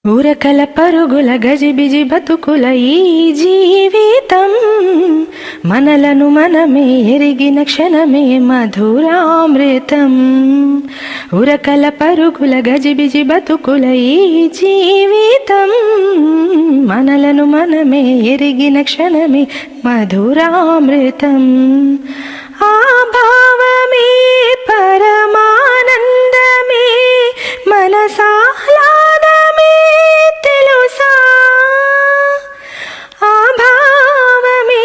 ఉరకల పరుగుల గజిబిజి బతుకుల ఈ జీవితం మనలను మనమే ఎరిగిన క్షణమే మధురామృతం. ఉరకల పరుగుల గజిబిజి బతుకుల ఈ జీవితం మనలను మనమే ఎరిగిన క్షణమే మధురామృతం. ఆ భావమే పరమానందమే మనసాహ్లాదమే తెలుసా. ఆ భావమే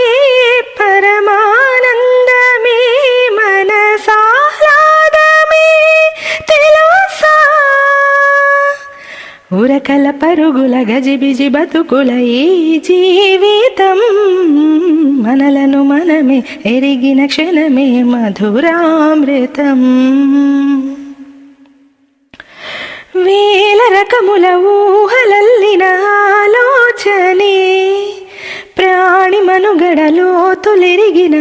పరమానందమే మనసాహ్లాదమే తెలుసా. ఉరకల పరుగుల గజిబిజి బతుకుల ఈ జీవితం మనలను మనమే ఎరిగిన క్షణమే మధురామృతం. వేల రకముల ఊహలల్లిన ఆలోచనే ప్రాణి మనుగడలో తొలిరిగిన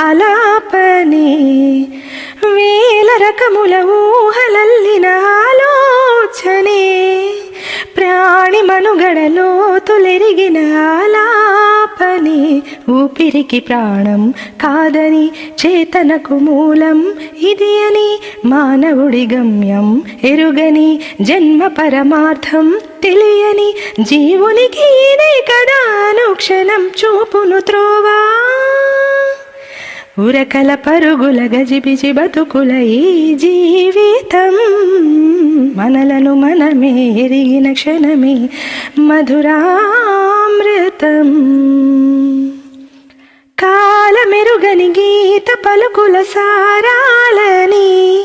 ఆలాపనే. వేల రకముల ఊహలల్లిన ఆలోచనే ప్రాణి మనుగడలో తొలిరిగిన ఆలాపనే. ఊపిరికి ప్రాణం కాదని చేతనకు మూలం ఇది అని మానవుడి గమ్యం ఎరుగని జన్మ పరమార్థం తెలియని జీవునికి ఇదే కదా అనుక్షణం చూపును త్రోవా. ఉరకల పరుగుల గజిబిజి బతుకుల ఈ జీవితం మనలను మనమే ఎరిగిన క్షణమే మధురామృతం. కాలమెరుగని గీత పలుకుల సారాలని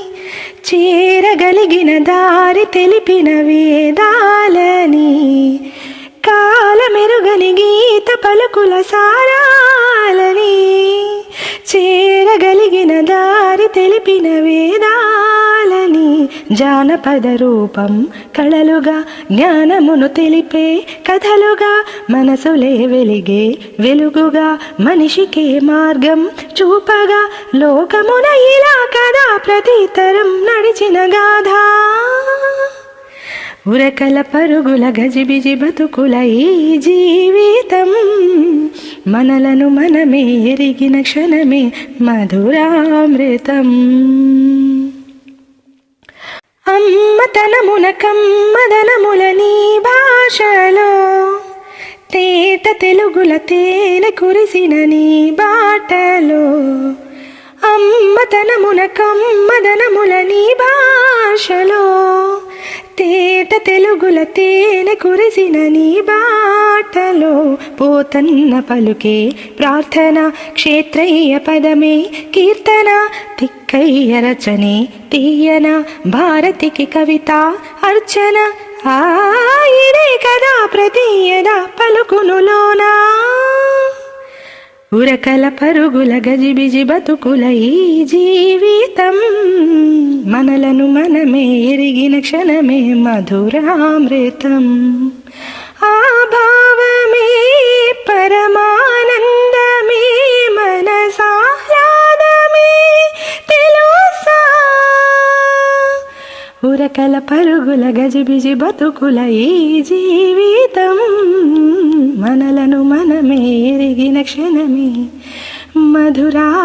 చేరగలిగిన దారి తెలిపిన వేదాలని. కాలమెరుగని గీత పలుకుల సారాలని చేరగలిగిన దారి తెలిపిన వేదాలని. జానపద రూపం కళలుగా జ్ఞానమును తెలిపే కథలుగా మనసులే వెలిగే వెలుగుగా మనిషికే మార్గం చూపగా లోకమున ఇలా కదా ప్రతితరం నడిచిన గాథ. ఉరకల పరుగుల గజిబిజి బతుకుల ఈ జీవితం మనలను మనమే ఎరిగిన క్షణమే మధురామృతం. అమ్మతనమున కమ్మదనముల నీ భాషలో తేట తెలుగుల తేనె కురిసిన నీ బాటలో. అమ్మతనమున కమ్మదనముల నీ భాషలో తేట తెలుగుల తేనె కురిసిన నీ బాటలో. పోతన్న పలుకే ప్రార్థన క్షేత్రయ్య పదమే కీర్తన తిక్కయ్య రచనే తీయన భారతికి కవిత అర్చన. ఇదే కదా ప్రతీయద పలుకునులోనా. ఉరకల పరుగుల గజిబిజి బతుకుల ఈ జీవితం మనలను మనమే ఎరిగిన క్షణమే మధురామృతం. ఆ భావమే పరమానందమే మనసాహ్లాదమే తెలుసా. ఉరకల పరుగుల గజిబిజి బతుకుల ఈ జీవితం మనలను మనమే ఎరిగిన క్షణమే మధురామృతం.